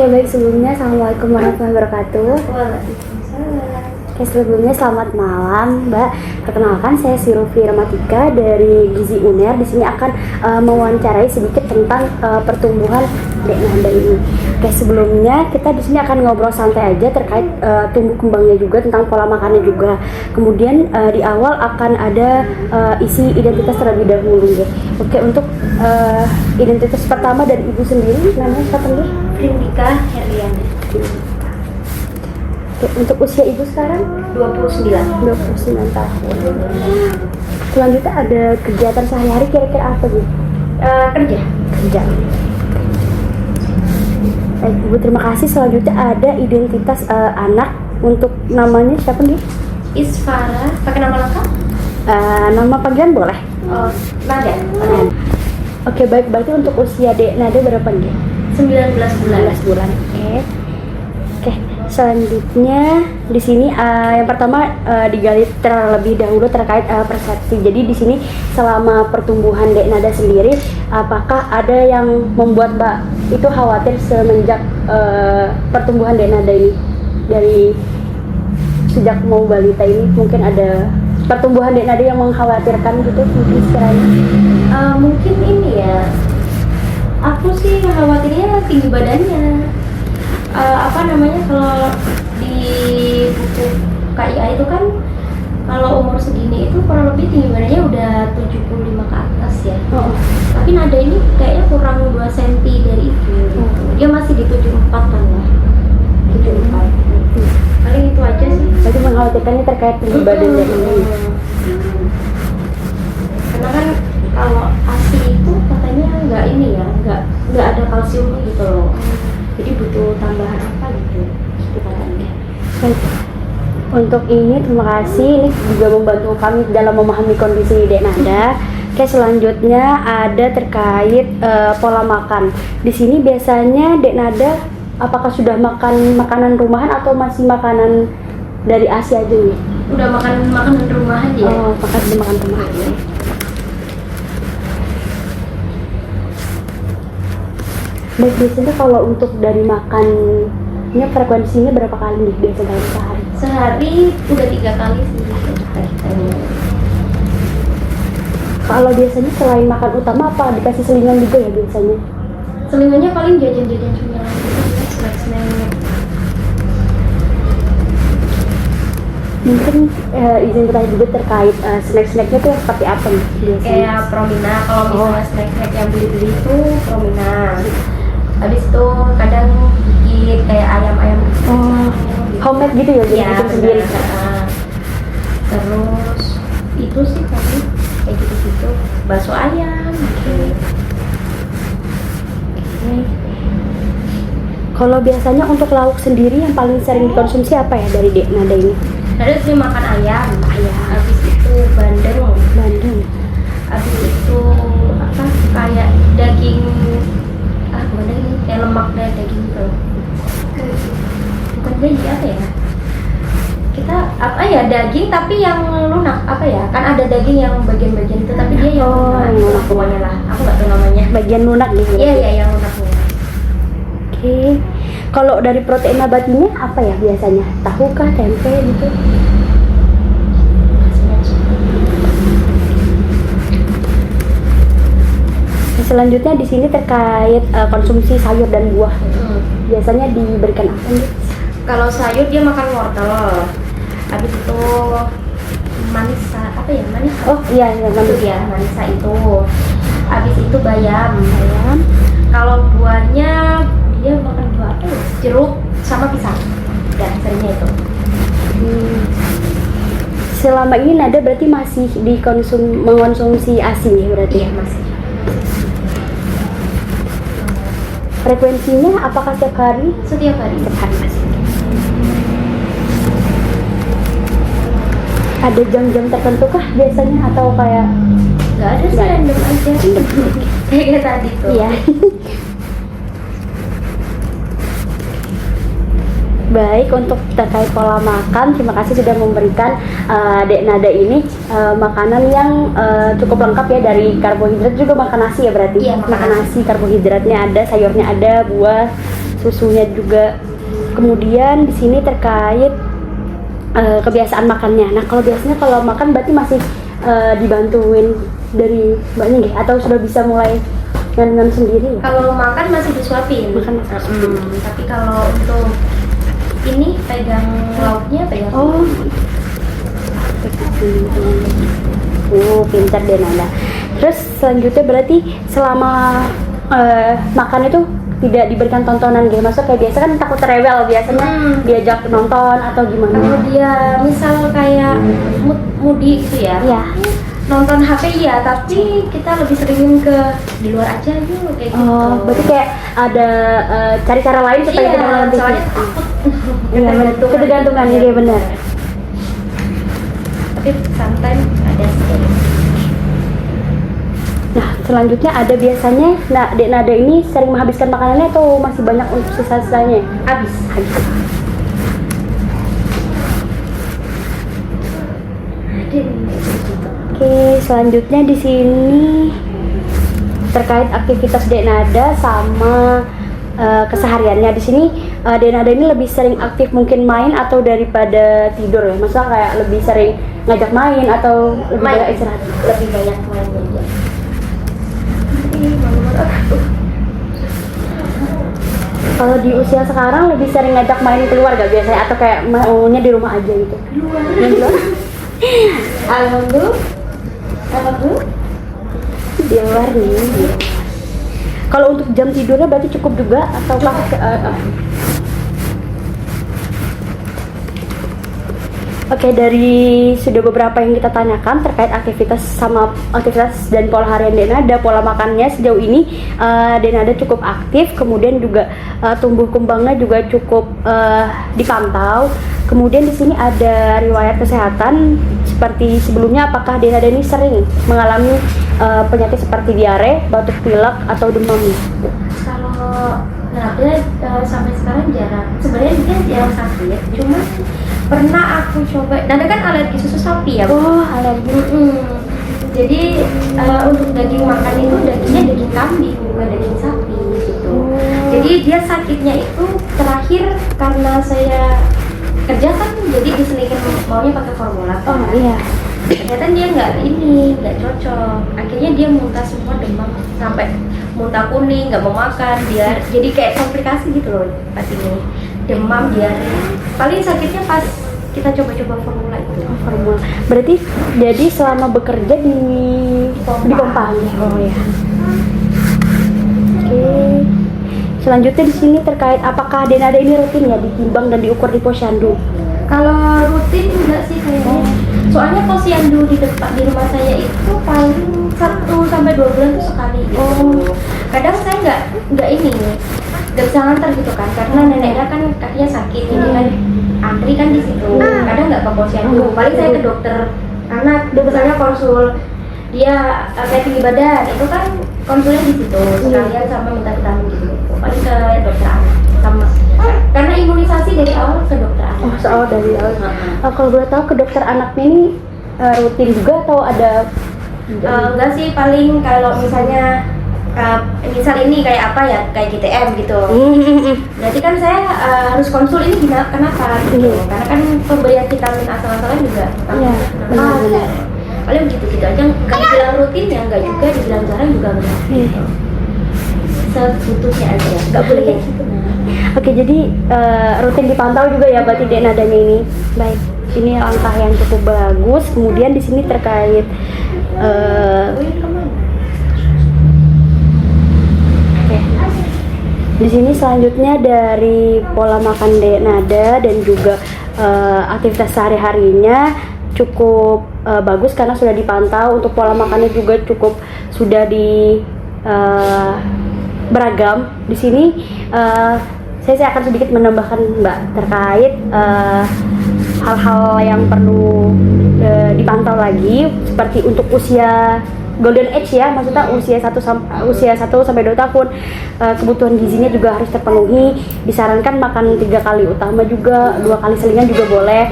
Oke, baik, sebelumnya Assalamualaikum warahmatullahi wabarakatuh. Waalaikumsalam. Oke, sebelumnya selamat malam, Mbak. Perkenalkan, saya Sirufi Ramatika dari Gizi UNER. Di sini akan mewawancarai sedikit tentang pertumbuhan Dek Nada ini. Oke, sebelumnya kita di sini akan ngobrol santai aja terkait tumbuh kembangnya juga, tentang pola makannya juga. Kemudian di awal akan ada isi identitas terlebih dahulu ya. Oke, untuk identitas pertama dari Ibu sendiri, namanya siapa nih? Rindika Herliana. Oke, untuk usia Ibu sekarang? 29. 29 tahun. Selanjutnya ada kegiatan sehari-hari kira-kira apa Bu? Kerja. Kerja. Baik Bu, terima kasih. Selanjutnya ada identitas anak. Untuk namanya siapa nih? Isfara. Pakai nama lengkap? Nama panggilan boleh? Nada. Oke, baik. Berarti untuk usia Dek Nada berapa nih? 19 bulan. 19 bulan. Oke, selanjutnya di sini yang pertama digali terlebih dahulu terkait persepsi. Jadi di sini selama pertumbuhan Dek Nada sendiri, apakah ada yang membuat Mbak itu khawatir semenjak pertumbuhan Dek Nada ini, dari sejak mau balita ini? Mungkin ada pertumbuhan Dek Nada yang mengkhawatirkan gitu mungkin sekiranya? Mungkin ini ya. Aku sih khawatirnya tinggi badannya. Kalau di buku KIA itu kan kalau umur segini itu kurang lebih tinggi badannya udah 75 ke atas ya. Tapi Nada ini kayaknya kurang 2 cm dari itu. Dia masih di 74-an lah. 74. Paling itu aja sih. Jadi mengkhawatirkannya terkait tinggi badan Dek Nada ini. Karena kan kalau ASI itu katanya nggak ada kalsiumnya gitu loh. Jadi butuh tambahan apa gitu katanya. Baik. Untuk ini terima kasih, ini juga membantu kami dalam memahami kondisi Dek Nada. Oke, selanjutnya ada terkait pola makan. Di sini biasanya Dek Nada apakah sudah makan makanan rumahan atau masih makanan dari ASI aja nih? Udah makan rumahan ya? Oh, makan rumahan ya. Baik, biasanya kalau untuk dari makannya frekuensinya berapa kali nih biasa dalam sehari? Sehari udah 3 kali sih kita. Kalau biasanya selain makan utama apa dikasih selingan juga ya biasanya? Selingannya paling jajan-jajan cemilan gitu, snack-snack. Mungkin izin bertanya juga terkait snack-snacknya tuh seperti apa nih biasanya? Kayak Promina, kalau misalnya snack-snack yang beli-beli itu Promina. Habis itu kadang bikin kayak ayam-ayam gitu. Oh, homemade gitu ya, Iya, bikin sendiri. Terus itu sih tadi kayak gitu-gitu, bakso ayam gitu. Oke. Kalau biasanya untuk lauk sendiri yang paling sering dikonsumsi apa ya dari Dek Nada ini? Tadi sih makan ayam, habis itu bandeng, habis itu apa kayak daging bandeng ini kayak lemak dari daging gitu. Bukan daging apa ya? Kita apa ya, daging tapi yang lunak apa ya? Kan ada daging yang bagian-bagian itu tapi dia yang lunak pokoknya lah. Aku nggak tahu namanya. Bagian lunak nih. Iya yang lunaknya. Oke. Kalau dari protein nabatinya apa ya biasanya? Tahu kah, tempe gitu? Selanjutnya di sini terkait konsumsi sayur dan buah. Biasanya diberikan apa nih? Kalau sayur dia makan wortel. Habis itu manisa apa ya? Manisa. Oh iya, Itu ya, manisa itu. Habis itu bayam. Kalau buahnya dia makan buah apa ya? Jeruk sama pisang. Ya, seringnya itu. Selama ini Nada berarti masih mengonsumsi ASI nih berarti? Iya, masih. Frekuensinya apakah setiap hari? Setiap hari. Setiap hari masih. Ada jam-jam tertentu kah biasanya atau kayak? Nggak ada sih, random aja. Kayak tadi tuh. Iya. Baik, untuk terkait pola makan, terima kasih sudah memberikan Dek Nada ini makanan yang cukup lengkap ya, dari karbohidrat juga makan nasi ya berarti? Iya, makan nasi, karbohidratnya ada, sayurnya ada, buah, susunya juga. Kemudian di sini terkait kebiasaan makannya. Nah, kalau biasanya kalau makan berarti masih dibantuin dari mbaknya nggih, atau sudah bisa mulai ngan sendiri ya? Kalau makan masih disuapin. Makan masih Tapi kalau untuk ini pegang lauknya pegang. Pintar deh Nanda. Terus selanjutnya berarti selama makan itu tidak diberikan tontonan gitu, maksudnya kayak biasa kan takut rewel biasanya diajak nonton atau gimana? Kalau dia misal kayak moody gitu ya, nonton HP ya, tapi kita lebih seringin ke di luar aja yuk kayak gitu. Berarti kayak ada cari cara lain supaya tidak nonton TV. Soalnya takut Ketergantungan, iya benar. Tapi sometimes ada sih. Nah, selanjutnya ada biasanya, Dek Nada ini sering menghabiskan makanannya atau masih banyak untuk sisa-sisanya? Habis. Oke, selanjutnya di sini terkait aktivitas Dek Nada sama kesehariannya. Di sini Dek Nada ini lebih sering aktif mungkin main atau daripada tidur ya? Masa kayak lebih sering ngajak main atau lebih banyak istirahat? Lebih banyak main aja. Kalau di usia sekarang lebih sering ngajak main keluar gak biasanya, atau kayak maunya di rumah aja gitu? Di luar. Alhamdulillah. Di luar nih. Kalau untuk jam tidurnya berarti cukup juga atau Oke, dari sudah beberapa yang kita tanyakan terkait aktivitas dan pola harian Dek Nada, pola makannya sejauh ini Dek Nada cukup aktif, kemudian juga tumbuh kembangnya juga cukup dipantau. Kemudian di sini ada riwayat kesehatan seperti sebelumnya, apakah Dek Nada ini sering mengalami penyakit seperti diare, batuk pilek atau demam? Kalau Nada sampai sekarang jarang. Sebenarnya dia jarang sakit, cuma pernah aku coba. Nada kan alergi susu sapi ya. Alergi. Jadi untuk daging makan itu dagingnya daging kambing, bukan daging sapi gitu. Jadi dia sakitnya itu terakhir karena saya kerja kan, jadi diselingin maunya pakai formula. Iya. Ternyata dia nggak cocok. Akhirnya dia muntah semua, demam sampai muntah kuning, nggak mau makan dia. Jadi kayak komplikasi gitu loh pas ini, demam diare. Paling sakitnya pas kita coba-coba formula itu. Formula. Berarti jadi selama bekerja di pompa. Oh ya. Oke. Selanjutnya di sini terkait apakah Dek Nada ini rutin ya ditimbang dan diukur di posyandu? Kalau rutin enggak sih kayaknya. Soalnya posyandu di depan di rumah saya itu paling 1 sampai 2 bulan tuh sekali gitu. Kadang saya nggak bisa nganter gitu kan, karena neneknya kan kakinya sakit, jadi kan antri kan di situ. Kadang nggak ke posyandu, paling saya ke dokter anak. Misalnya konsul dia kayak tinggi badan, itu kan konsulnya di situ sekalian sama minta vitamin gitu. Paling ke dokter anak sama, karena imunisasi dari awal ke dokter anak. Soal dari awal. Kalau boleh tahu ke dokter anaknya ini rutin juga atau ada? Enggak sih, paling kalau misalnya misal ini kayak apa ya, kayak GTM gitu. Berarti kan saya harus konsul ini kenapa gitu. Karena kan pemberian vitamin asal-asalan juga. Benar. Paling gitu-gitu aja, nggak dibilang rutin ya, nggak juga dibilang jarang juga enggak. Sebutuhnya aja, nggak boleh kayak gitu. Oke, jadi rutin dipantau juga ya berarti Dek Nadanya ini. Baik, ini langkah yang cukup bagus. Kemudian di sini terkait di sini selanjutnya dari pola makan Dek Nada dan juga aktivitas sehari-harinya cukup bagus karena sudah dipantau. Untuk pola makannya juga cukup sudah beragam. Di sini saya akan sedikit menambahkan Mbak terkait hal-hal yang perlu dipantau lagi, seperti untuk usia golden age ya, maksudnya usia 1 sampai 2 tahun. Kebutuhan gizinya juga harus terpenuhi. Disarankan makan 3 kali utama juga, 2 kali selingan juga boleh.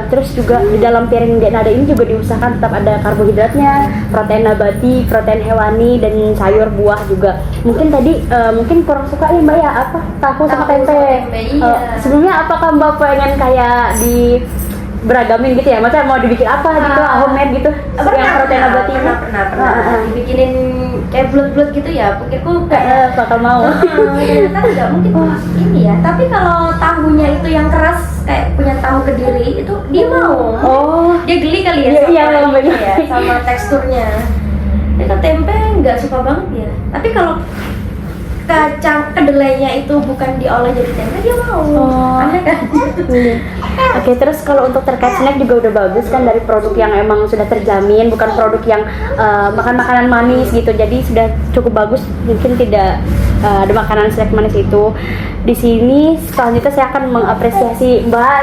Terus juga di dalam piring Dek Nada ini juga diusahakan tetap ada karbohidratnya, protein nabati, protein hewani, dan sayur buah juga. Mungkin tadi mungkin kurang suka nih Mbak ya, apa tahu sama tempe. Iya. Sebelumnya apakah Mbak pengen kayak di beragamin gitu ya? Maksudnya mau dibikin apa gitu, homemade gitu? Yang protein nabati ini? Pernah. Dibikinin kayak bulat-bulat gitu ya, pikirku kayak bakal mau. ternyata nggak mungkin ini ya. Tapi kalau tahunya itu yang keras kayak punya tahu Kediri itu dia mau. Dia geli kali ya sama ini ya, sama teksturnya. Kalau tempe nggak suka banget ya. Tapi kalau kacang kedelainya itu bukan diolah jadi tempe dia mau. Aneh kan? Oke, terus kalau untuk terkait snack juga udah bagus kan, dari produk yang emang sudah terjamin, bukan produk yang makan makanan manis gitu. Jadi sudah cukup bagus, mungkin tidak ada makanan snack manis itu. Di sini selanjutnya saya akan mengapresiasi Mbak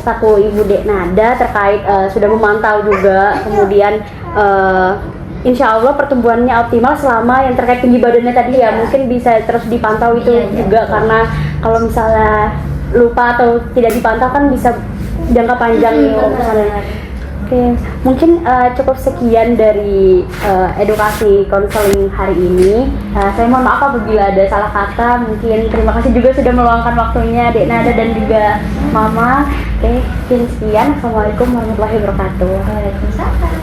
selaku Ibu Dek Nada terkait sudah memantau juga, kemudian insya Allah pertumbuhannya optimal selama yang terkait tinggi badannya tadi ya, mungkin bisa terus dipantau itu juga. Karena kalau misalnya lupa atau tidak dipantau kan bisa jangka panjang nih misalnya. Oke, mungkin cukup sekian dari edukasi konseling hari ini. Saya mohon maaf apabila ada salah kata. Mungkin terima kasih juga sudah meluangkan waktunya Dek Nada dan juga Mama. Oke, sekian. Assalamualaikum warahmatullahi wabarakatuh. Waalaikumsalam.